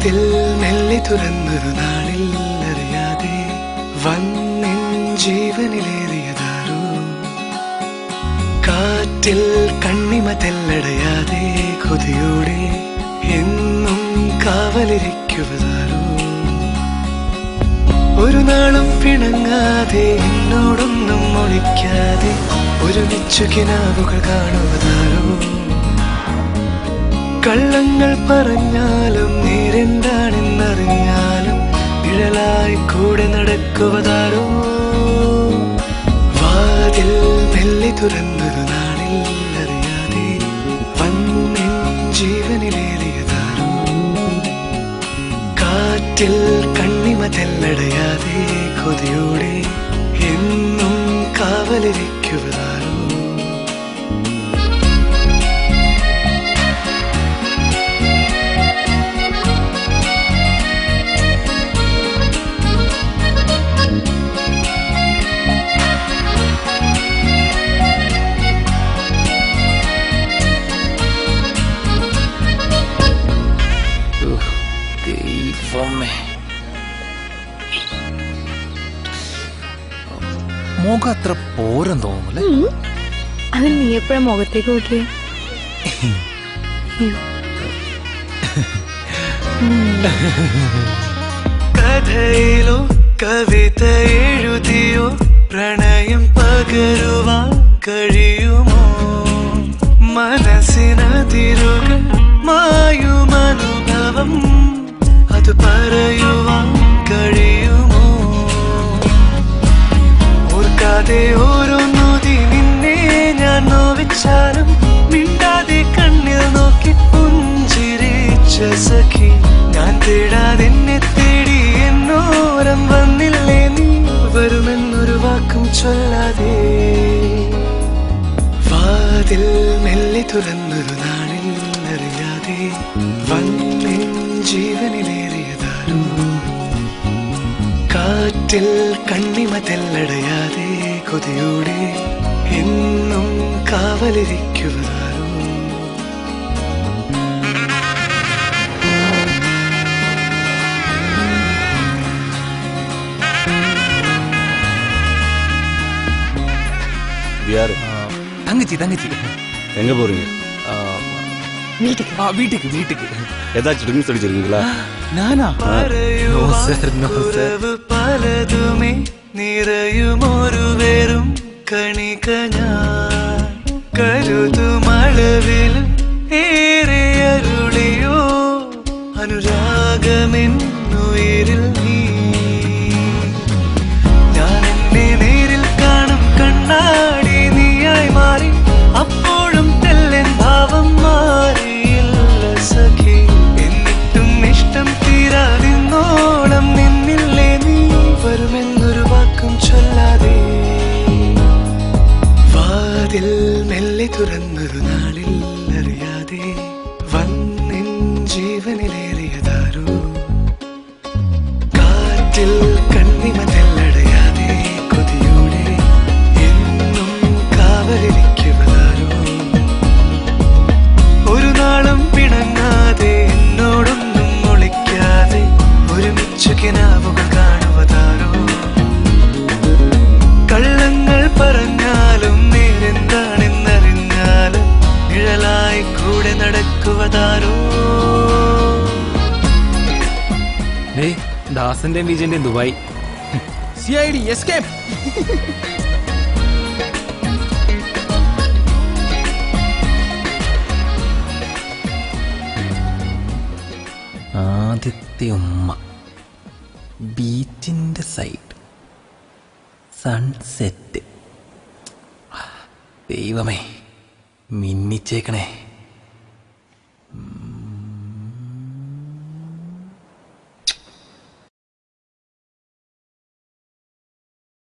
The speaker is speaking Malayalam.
വാതിൽ മെല്ലെ തുറന്നൊരു നാളിൽ അറിയാതെ വന്നിൻ ജീവനിലേറിയതാരോ കാറ്റിൽ കണ്ണിമ തെല്ലടയാതെ കൊതിയോടെ എന്നും കാവലിരിക്കുവതാരോ ഒരു നാളും പിണങ്ങാതെ എന്നോടൊന്നും ഒളിക്കാതെ ഒരുമിച്ചു കിനാവുകൾ കാണുവതാരോ കള്ളങ്ങൾ പറഞ്ഞാലും നേരെന്താണെന്നറിഞ്ഞാലും നിഴലായി കൂടെ നടക്കുവതാരോ വാതിൽ മെല്ലെ തുറന്നൊരു നാളിൽ അറിയാതെ വന്നിൻ ജീവനിലേറിയതാരോ കാറ്റിൽ കണ്ണിമ തെല്ലടയാതെ കൊതിയോടെ എന്നും കാവലിരിക്കുവതാരോ മുഖം അത്ര പോരം തോന്നുന്നല്ലേ അത് നീ എപ്പോഴാ മുഖത്തേക്ക് നോക്കിയേ കഥയിലോ കവിത എഴുതിയോ പ്രണയം പകരുവാൻ കഴിയുമോ മനസ്സിനതിരുകൾ മായുമനുഭവം അത് പറയുവാൻ കഴിയുമോ ഓർക്കാതെ ഓരോ നോതി നിന്നെ ഞാൻ നോവിച്ചാലും മിണ്ടാതെ കണ്ണിൽ നോക്കി പുഞ്ചിരിച്ച സഖി ഞാൻ തേടാതെ എന്നെ തേടി എന്നോരം വന്നില്ലേ നീ വരുമെന്നൊരു വാക്കും ചൊല്ലാതെ വാതിൽ മെല്ലെ തുറന്നൊരു നാളിൽ അറിയാതെ വന്നിൻ ജീവനിലേറിയതാരോ കാറ്റിൽ കണ്ണിമ തെല്ലടയാതെ കൊതിയോടെ എന്നും കാവലിരിക്കുവതാരോ தங்கச்சி தங்கச்சி எங்க போறீங்க? வீட்டுக்கு வீட்டுக்கு ஏதாச்சும் ட்ரிங்க்ஸ் அடிச்சிருக்கீங்களா? நானா? நோ சார் நோ சார் പലതുമേ നിറയുമൊരു വെറും കണിക ഞാൻ കരുതുമളവിലും ഏറെ അരുളിയോ അനുരാഗമെന്നുയിരിൽ നീ ഞാൻ എന്നെ നേരിൽ കാണും കണ്ണാടി നീയായി മാറി അപ്പോഴും തെല്ലൻ ഭാവം മാറിയില്ല സഖി എന്നിട്ടും ഇഷ്ടം തീരാതിന്നോളം നിന്നില്ലേ നീ വരുമെന്നൊരു വാക്കും ചൊല്ലാതെ വാതിൽ മെല്ലെ തുറന്നൊരു നാളിൽ അറിയാതെ വന്നിൻ ജീവനിലേറിയതാരോ കാറ്റിൽ കണ്ണിമ തെല്ലടയാതെ കൊതിയോടെ എന്നും കാവലിരിക്കുവതാരോ ഒരു നാളും പിണങ്ങാതെ എന്നോടൊന്നും ഒളിക്കാതെ ഒരുമിച്ചു കിനാവുകൾ കാണുവതാരോ കള്ളങ്ങൾ പറഞ്ഞാലും നേരെന്താണെന്നറിഞ്ഞാലും നിഴലായി കൂടെ നടക്കുവതാരോ ദാസന്റെ വിജയന്റെ ദുബായ് CID എസ്കേപ്പ് ആദ്യത്തെ ഉമ്മ ബീച്ചിന്റെ സൈഡ് സൺസെറ്റ് ദൈവമേ മിന്നിച്ചേക്കണേ